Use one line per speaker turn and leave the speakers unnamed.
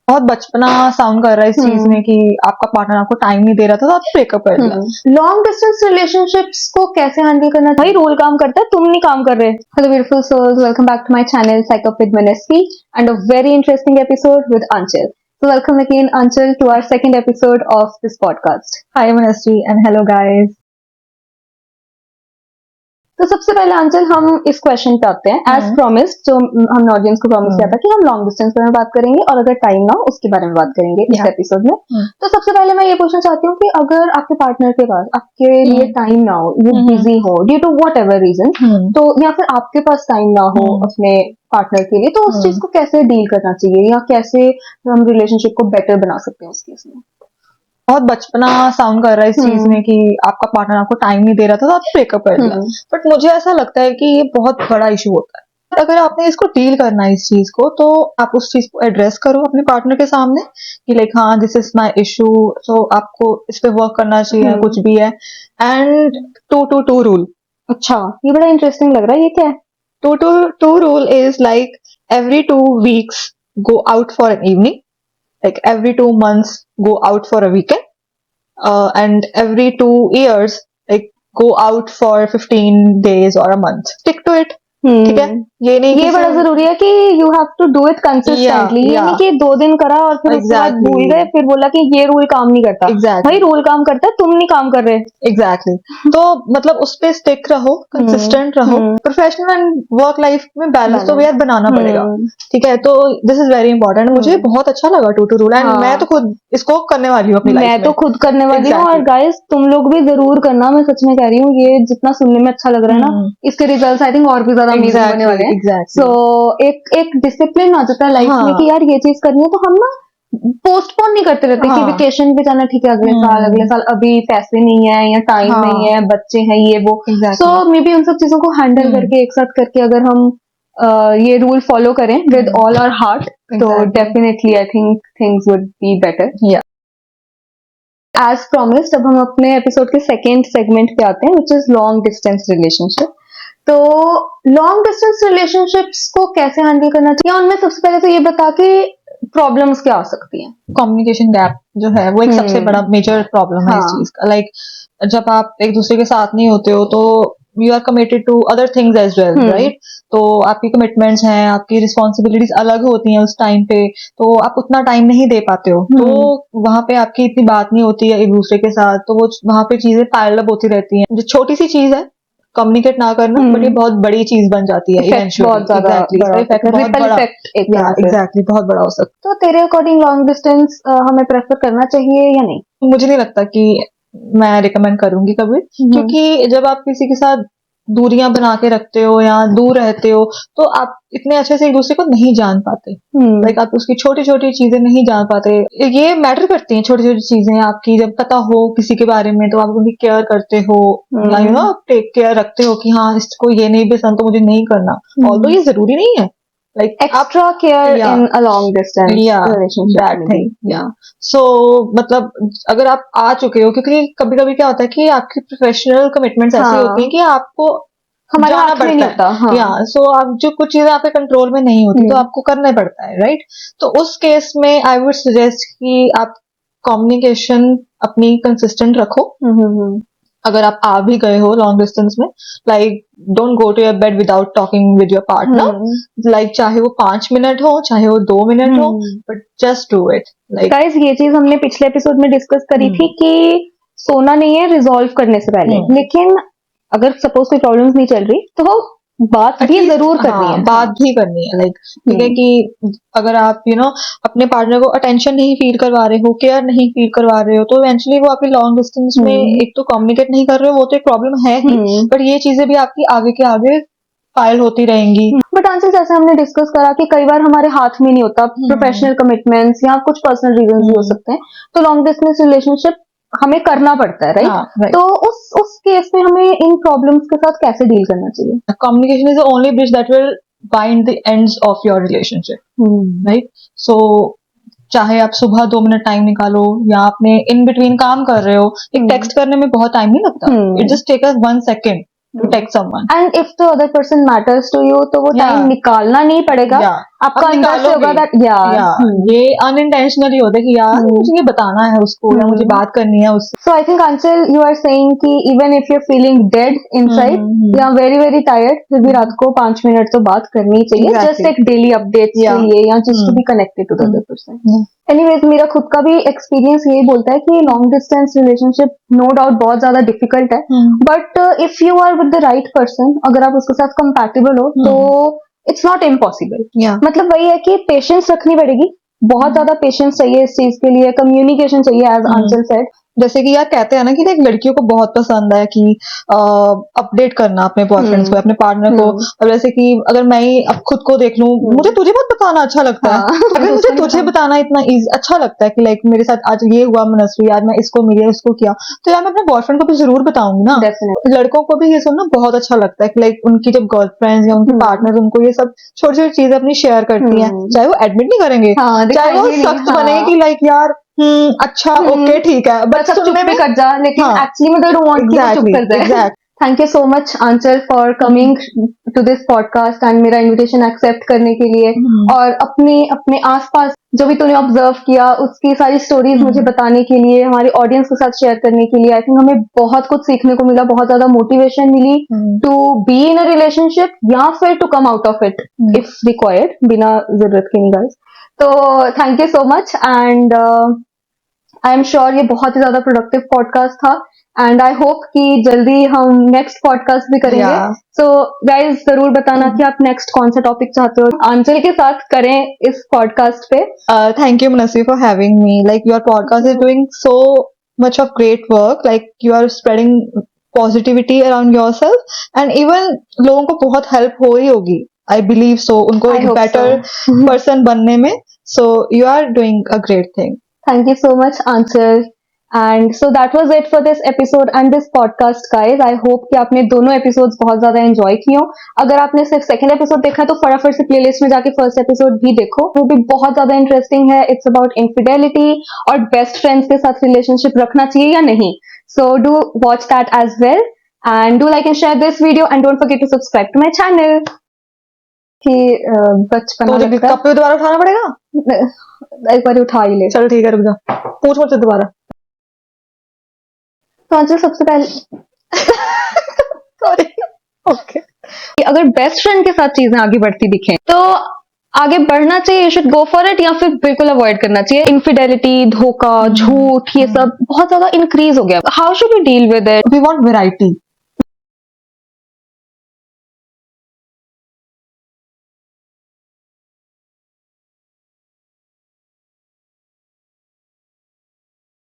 बहुत बचपना साउंड कर रहा है इस चीज में कि आपका पार्टनर आपको टाइम नहीं दे रहा था तो आपने ब्रेकअप कर दिया।
लॉन्ग डिस्टेंस रिलेशनशिप्स को कैसे हैंडल करना चाहिए? रोल काम करता है, तुम नहीं काम कर रहे। Hello beautiful souls, welcome back to my channel psych up with Manasvi and a very interesting episode with Anchal. So welcome again Anchal to our second episode of this podcast.
Hi Manasvi and hello guys.
तो सबसे पहले अंचल हम इस question पे आते हैं। As promised, जो हमने ऑडियंस को प्रॉमिस किया था कि हम लॉन्ग डिस्टेंस के बारे में बात करेंगे और अगर टाइम ना हो उसके बारे में बात करेंगे इस एपिसोड में। तो सबसे पहले मैं ये पूछना चाहती हूँ कि अगर आपके पार्टनर के पास आपके लिए टाइम ना हो, वो बिजी हो due to whatever reason, तो या फिर आपके पास टाइम ना हो अपने पार्टनर के लिए, तो उस चीज को कैसे डील करना चाहिए या कैसे हम रिलेशनशिप को बेटर बना सकते हैं उस केस में?
बहुत बचपना साउंड कर रहा है इस चीज में कि आपका पार्टनर आपको टाइम नहीं दे रहा था तो आपने ब्रेकअप कर दिया। बट मुझे ऐसा लगता है कि ये बहुत बड़ा इशू होता है। अगर आपने इसको डील करना है इस चीज को, तो आप उस चीज को एड्रेस करो अपने पार्टनर के सामने कि लाइक हाँ दिस इज माई इशू, सो आपको इस पे वर्क करना चाहिए, कुछ भी है। And 2-2-2 rule.
अच्छा, ये बड़ा इंटरेस्टिंग लग रहा है, ये क्या है?
2-2-2 rule is like every 2 weeks go out for an evening, like every 2 months go out for a weekend, and every 2 years like go out for 15 days or a month. Stick to it. ठीक है,
ये नहीं, ये बड़ा जरूरी है कि you have to do it consistently. ये नहीं कि 2 दिन करा और फिर उसके बाद भूल गए, फिर बोला कि ये रूल काम नहीं करता। भाई रूल काम करता है, तुम नहीं काम कर रहे।
एग्जैक्टली। तो मतलब उस पे स्टिक रहो, कंसिस्टेंट रहो। प्रोफेशनल एंड वर्क लाइफ में बैलेंस तो यार बनाना पड़ेगा। ठीक है, तो दिस इज वेरी इंपॉर्टेंट। मुझे बहुत अच्छा लगा 2-2 रूल, एंड मैं तो खुद इसको करने वाली हूँ अपनी लाइफ में।
मैं तो खुद करने वाली हूँ और गाइस तुम लोग भी जरूर करना। मैं सच में कह रही हूँ, ये जितना सुनने में अच्छा लग रहा है ना, इसके रिजल्ट आई थिंक और भी ज्यादा अमेजिंग होने वाले हैं। सो एक डिसिप्लिन आ जाता है लाइफ में कि यार ये चीज करनी है, तो हम ना पोस्टपोन नहीं करते रहते कि वेकेशन पे जाना, ठीक है अगले साल अभी पैसे नहीं है या टाइम नहीं है, बच्चे हैं ये वो। सो मे बी उन सब चीजों को हैंडल करके एक साथ करके अगर हम ये रूल फॉलो करें विद ऑल आवर हार्ट, तो definitely I think things would be better. As promised, अब हम अपने एपिसोड के सेकेंड सेगमेंट पे आते हैं, which is long distance relationship. तो लॉन्ग डिस्टेंस रिलेशनशिप्स को कैसे हैंडल करना चाहिए? उनमें सबसे पहले तो ये बता के प्रॉब्लम्स क्या आ सकती हैं।
कम्युनिकेशन गैप जो है वो एक सबसे बड़ा मेजर प्रॉब्लम है इस चीज का। लाइक जब आप एक दूसरे के साथ नहीं होते हो तो you are committed to other things as well, right? तो आपकी कमिटमेंट्स हैं, आपकी रिस्पॉन्सिबिलिटीज अलग होती हैं उस टाइम पे, तो आप उतना टाइम नहीं दे पाते हो। तो वहां पे आपकी इतनी बात नहीं होती है एक दूसरे के साथ, तो वो वहां पे चीजें पाइल अप होती रहती हैं। जो छोटी सी चीज है कम्युनिकेट ना करना, बट ये बहुत बड़ी चीज बन जाती है इवेंचुअली। एग्जैक्टली, बहुत बड़ा हो सकता है।
तो तेरे अकॉर्डिंग लॉन्ग डिस्टेंस हमें प्रेफर करना चाहिए या नहीं?
मुझे नहीं लगता कि मैं रिकमेंड करूंगी कभी, क्योंकि जब आप किसी के साथ दूरियां बना के रखते हो या दूर रहते हो, तो आप इतने अच्छे से एक दूसरे को नहीं जान पाते। लाइक आप उसकी छोटी छोटी चीजें नहीं जान पाते। ये मैटर करती हैं छोटी छोटी चीजें आपकी। जब पता हो किसी के बारे में तो आप उनकी केयर करते हो, या यू नो टेक केयर रखते हो कि हाँ इसको ये नहीं पसंद तो मुझे नहीं करना। ऑल्दो ये जरूरी नहीं है, like
extra care in a long distance relationship,
that thing, so मतलब अगर आप आ चुके हो, क्योंकि कभी कभी क्या होता है कि आपकी प्रोफेशनल कमिटमेंट्स ऐसी होती हैं कि आपको
हमारे हाथ में नहीं होता।
सो आप जो कुछ चीजें आपके कंट्रोल में नहीं होती तो आपको करना पड़ता है, राइट? तो उस केस में आई वुड सजेस्ट कि आप कम्युनिकेशन अपनी कंसिस्टेंट रखो। अगर आप आ भी गए हो लॉन्ग डिस्टेंस में, like don't go to your bed without talking with your partner. Like चाहे वो 5 मिनट हो, चाहे वो 2 मिनट हो, but just do it. Like
guys, ये चीज हमने पिछले एपिसोड में डिस्कस करी थी कि सोना नहीं है रिजॉल्व करने से पहले, लेकिन अगर सपोज कोई प्रॉब्लम्स नहीं चल रही तो बात भी जरूर करनी है।
बात भी करनी है। लाइक ठीक है कि अगर आप अपने पार्टनर को अटेंशन नहीं फील करवा रहे हो, केयर नहीं फील करवा रहे हो, तो इवेंचुअली वो आपकी लॉन्ग डिस्टेंस में एक तो कम्युनिकेट नहीं कर रहे हो, वो तो एक प्रॉब्लम है ही, बट ये चीजें भी आपकी आगे के आगे फाइल होती रहेंगी।
बट आंसर, जैसे हमने डिस्कस करा कि कई बार हमारे हाथ में नहीं होता, प्रोफेशनल कमिटमेंट्स या कुछ पर्सनल रीजंस भी हो सकते हैं, तो लॉन्ग डिस्टेंस रिलेशनशिप हमें करना पड़ता है, राइट? तो उस केस में हमें इन प्रॉब्लम्स के साथ कैसे डील करना चाहिए?
Communication is the only bridge that will bind the ends of your relationship, right? So चाहे आप सुबह 2 मिनट टाइम निकालो या आपने इन बिटवीन काम कर रहे हो, एक टेक्स्ट करने में बहुत टाइम नहीं लगता। It just take us 1 second to text someone,
and if the other person matters to you, तो वो टाइम निकालना नहीं पड़ेगा। आपका
अब
अंदर से होगा
निकालोगे।
दैट
ये अनइंटेंशनली होता है कि यार मुझे ये बताना है उसको या मुझे बात करनी है उससे।
So I think Anchal, you are saying कि even if you're feeling dead inside या very very tired, फिर भी रात को 5 मिनट तो बात करनी ही चाहिए,
Exactly.
just एक daily updates के लिए या just to be connected to the other person. Anyways, मेरा खुद का भी एक्सपीरियंस यही बोलता है कि long distance relationship no doubt बहुत ज्यादा डिफिकल्ट है, but if you are with the right person, अगर आप उसके साथ कंपैटिबल हो तो इट्स नॉट इम्पॉसिबल। मतलब वही है कि पेशेंस रखनी पड़ेगी, बहुत ज्यादा पेशेंस चाहिए इस चीज के लिए, कम्युनिकेशन चाहिए एज आंचल सेड।
जैसे कि यार कहते हैं ना कि एक लड़कियों को बहुत पसंद है कि अपडेट करना अपने बॉयफ्रेंड्स को, अपने पार्टनर को। और जैसे कि अगर मैं ही अब खुद को देख लूं, मुझे तुझे बहुत बताना अच्छा लगता है। अगर मुझे तुझे बताना इतना अच्छा लगता है कि लाइक मेरे साथ आज ये हुआ मनस्वी, आज मैं इसको मिली, इसको किया, तो यार मैं अपने बॉयफ्रेंड को भी जरूर बताऊंगी ना। लड़कों को भी ये सुनना बहुत अच्छा लगता है कि लाइक उनकी जब गर्लफ्रेंड्स या उनके पार्टनर उनको ये सब छोटी छोटी चीजें अपनी शेयर करती हैं, चाहे वो एडमिट नहीं करेंगे, चाहे वो सख्त बने कि लाइक यार अच्छा ओके ठीक है, बट सुनने में
कर जा, लेकिन एक्चुअली में they don't want कि वो चुप कर जाए। Thank you so much Aanchal for coming to this podcast and मेरा इनविटेशन एक्सेप्ट करने के लिए, और अपने आसपास जो भी तूने ऑब्जर्व किया उसकी सारी स्टोरीज मुझे बताने के लिए, हमारे ऑडियंस के साथ शेयर करने के लिए। आई थिंक हमें बहुत कुछ सीखने को मिला, बहुत ज्यादा मोटिवेशन मिली to be in a relationship या फिर to come out of it if required, बिना जरूरत के नहीं गाइस। तो thank you so much and I am sure ये बहुत ही ज्यादा प्रोडक्टिव पॉडकास्ट था, एंड आई होप कि जल्दी हम नेक्स्ट पॉडकास्ट भी करेंगे। सो गाइज जरूर बताना कि आप नेक्स्ट कौन सा टॉपिक चाहते हो आंचल के साथ करें इस पॉडकास्ट पे।
Thank you Manasvi for having me, like your podcast is doing so much of great work, like you are spreading positivity around yourself and even लोगों को बहुत हेल्प हो ही होगी, आई बिलीव सो, उनको एक बेटर पर्सन बनने में। So you are doing a great thing.
Thank you so much, Anchal. And so that was it for this episode and this podcast, guys. I hope कि आपने दोनों episodes बहुत ज्यादा enjoy किए हो। अगर आपने सिर्फ second episode देखा है तो फटाफट से playlist में जाके first episode भी देखो, वो भी बहुत ज्यादा interesting है। It's about infidelity और best friends के साथ relationship रखना चाहिए या नहीं। So do watch that as well and do like and share this video and don't forget to subscribe to my channel. कि बचपना लगता है,
कप पे दोबारा उठाना पड़ेगा,
एक बार उठा ही ले।
चलो ठीक है, रुक जा, पूछ मुझसे दोबारा।
तो आंचल सबसे पहले
सॉरी, ओके,
अगर बेस्ट फ्रेंड के साथ चीजें आगे बढ़ती दिखें तो आगे बढ़ना चाहिए, you should go for it, या फिर बिल्कुल अवॉइड करना चाहिए। इनफिडेलिटी, धोखा, झूठ, ये सब बहुत ज्यादा इंक्रीज हो गया। How should we deal with it?
We want variety.